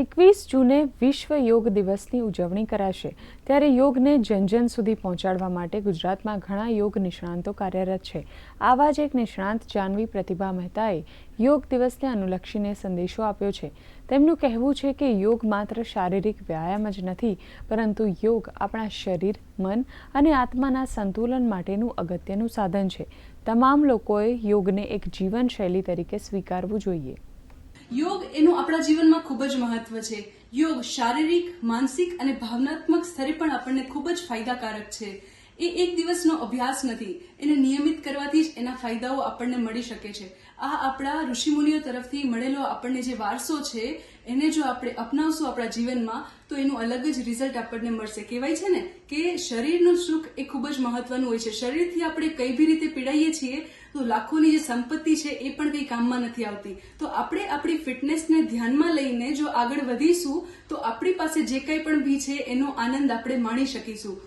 21 જૂને વિશ્વ યોગ દિવસની ઉજવણી કરાશે ત્યારે યોગને જન સુધી પહોંચાડવા માટે ગુજરાતમાં ઘણા યોગ નિષ્ણાંતો કાર્યરત છે। આવા જ એક નિષ્ણાંત જાનવી પ્રતિભા મહેતાએ યોગ દિવસને અનુલક્ષીને સંદેશો આપ્યો છે। તેમનું કહેવું છે કે યોગ માત્ર શારીરિક વ્યાયામ જ નથી, પરંતુ યોગ આપણા શરીર, મન અને આત્માના સંતુલન માટેનું અગત્યનું સાધન છે। તમામ લોકોએ યોગને એક જીવનશૈલી તરીકે સ્વીકારવું જોઈએ। યોગ એનું આપણા જીવનમાં ખૂબ જ મહત્વ છે। યોગ શારીરિક, માનસિક અને ભાવનાત્મક સ્તરે પણ આપણને ખૂબ જ ફાયદાકારક છે। એ એક દિવસનો અભ્યાસ નથી, એને નિયમિત કરવાથી જ એના ફાયદાઓ આપણને મળી શકે છે। આ આપણા ઋષિમુનિઓ તરફથી મળેલો આપણને જે વારસો છે એને જો આપણે અપનાવશું આપણા જીવનમાં તો એનું અલગ જ રિઝલ્ટ આપણને મળશે। કહેવાય છે ને કે શરીરનું સુખ એ ખૂબ જ મહત્વનું હોય છે। શરીરથી આપણે કઈ બી રીતે પીડાઈએ છીએ તો લાખોની જે સંપત્તિ છે એ પણ કંઈ કામમાં નથી આવતી। તો આપણે આપણી ફિટનેસને ધ્યાનમાં લઈને જો આગળ વધીશું તો આપણી પાસે જે કંઈ પણ બી છે એનો આનંદ આપણે માણી શકીશું।